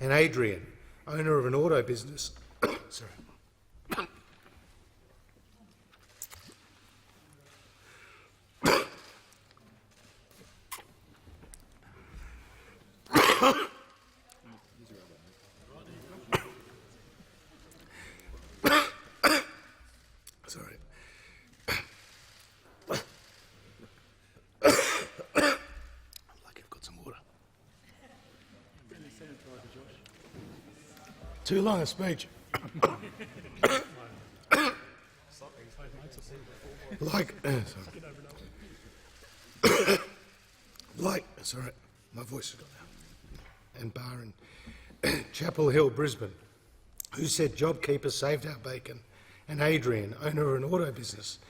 and Adrian, owner of an auto business. Sorry. Sorry. Like I've got some water. Too long a speech. Sorry, my voice has gone now. And Bar in Chapel Hill, Brisbane, who said JobKeeper saved our bacon, and Adrian, owner of an auto business,